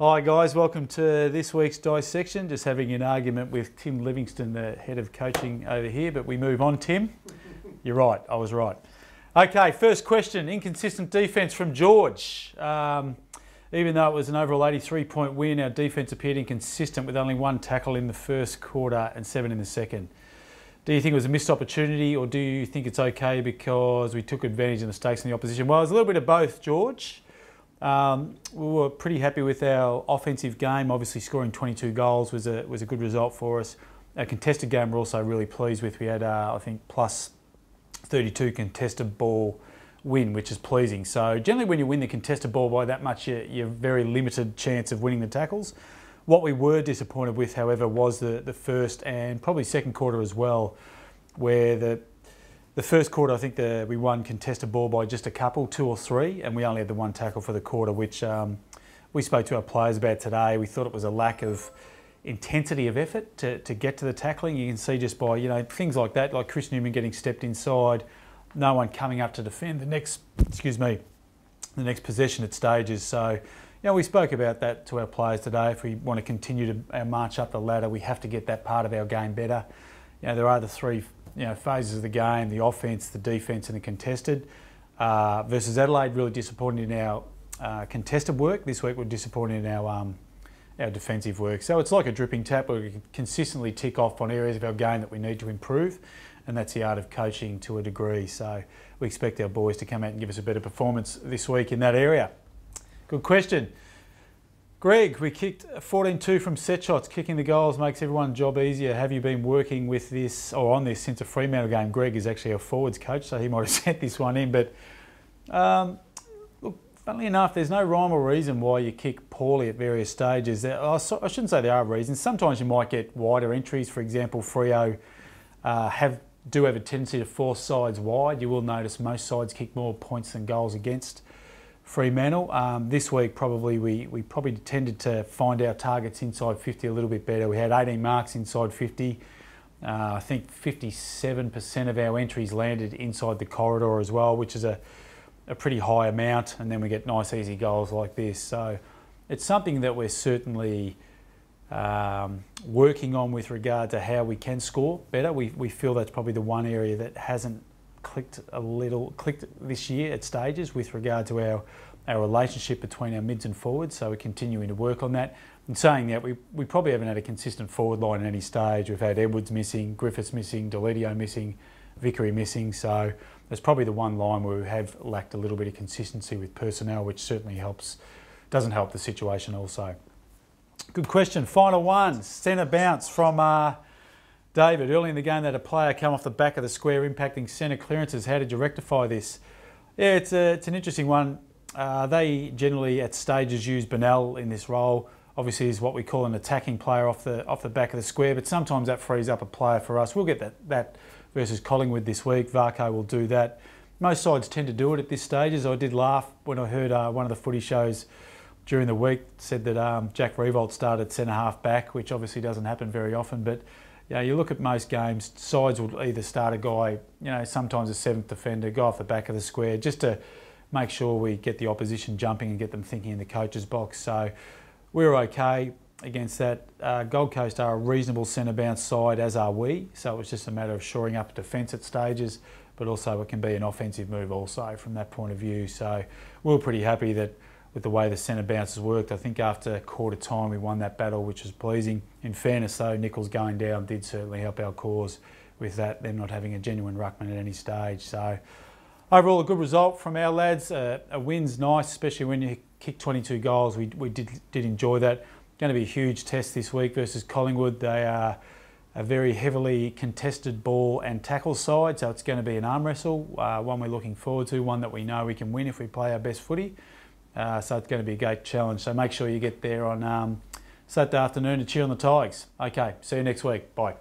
Hi guys, welcome to this week's Dissection. Just having an argument with Tim Livingston, the head of coaching over here, but we move on, Tim. You're right, I was right. Okay, first question, inconsistent defence from George. Even though it was an overall 83-point win, our defence appeared inconsistent with only one tackle in the first quarter and 7 in the second. Do you think it was a missed opportunity, or do you think it's okay because we took advantage of mistakes in the opposition? Well, it's a little bit of both, George. We were pretty happy with our offensive game. Obviously scoring 22 goals was a good result for us. Our contested game we're also really pleased with. We had, I think, plus 32 contested ball win, which is pleasing. So generally when you win the contested ball by that much, you're very limited chance of winning the tackles. What we were disappointed with, however, was the first and probably second quarter as well, where the first quarter, I think we won contested ball by just a couple, 2 or 3, and we only had the one tackle for the quarter, which we spoke to our players about today. We thought it was a lack of intensity of effort to get to the tackling. You can see just by things like that, like Chris Newman getting stepped inside, no one coming up to defend the next possession at stages. So we spoke about that to our players today. If we want to continue to march up the ladder, we have to get that part of our game better. There are the 3 phases of the game: the offence, the defence and the contested. Versus Adelaide, really disappointed in our contested work. This week we're disappointed in our defensive work. So it's like a dripping tap where we can consistently tick off on areas of our game that we need to improve, and that's the art of coaching to a degree. So we expect our boys to come out and give us a better performance this week in that area. Good question. Greg, we kicked 14-2 from set shots. Kicking the goals makes everyone's job easier. Have you been working with this or on this since the Fremantle game? Greg is actually our forwards coach, so he might have sent this one in. But look, funnily enough, there's no rhyme or reason why you kick poorly at various stages. I shouldn't say there are reasons. Sometimes you might get wider entries. For example, Freo do have a tendency to force sides wide. You will notice most sides kick more points than goals against Fremantle. This week we probably tended to find our targets inside 50 a little bit better. We had 18 marks inside 50. I think 57% of our entries landed inside the corridor as well, which is a pretty high amount, and then we get nice easy goals like this. So it's something that we're certainly working on with regard to how we can score better. We feel that's probably the one area that hasn't clicked this year at stages with regard to our relationship between our mids and forwards. So we're continuing to work on that. In saying that, we probably haven't had a consistent forward line at any stage. We've had Edwards missing, Griffiths missing, Deledio missing, Vickery missing. So that's probably the one line where we have lacked a little bit of consistency with personnel, which certainly doesn't help the situation also. Good question. Final one, centre bounce from David. Early in the game, they had a player come off the back of the square impacting centre clearances. How did you rectify this? Yeah, it's an interesting one. They generally at stages use Bennell in this role. Obviously is what we call an attacking player off the back of the square, but sometimes that frees up a player for us. We'll get that versus Collingwood this week. Varco will do that. Most sides tend to do it at this stages. I did laugh when I heard one of the footy shows during the week said that Jack Riewoldt started centre half back, which obviously doesn't happen very often, but you look at most games, sides will either start a guy, sometimes a 7th defender, go off the back of the square, just to make sure we get the opposition jumping and get them thinking in the coach's box. So we were okay against that. Gold Coast are a reasonable centre bounce side, as are we. So it was just a matter of shoring up defence at stages, but also it can be an offensive move also from that point of view. So we were pretty happy that with the way the centre bounces worked. I think after quarter time we won that battle, which was pleasing. In fairness though, Nichols going down did certainly help our cause with that, them not having a genuine ruckman at any stage. So overall a good result from our lads. A win's nice, especially when you kick 22 goals. We did enjoy that. Going to be a huge test this week versus Collingwood. They are a very heavily contested ball and tackle side, so it's going to be an arm wrestle, one we're looking forward to, one that we know we can win if we play our best footy. So it's going to be a great challenge. So make sure you get there on Saturday afternoon to cheer on the Tigers. Okay, see you next week. Bye.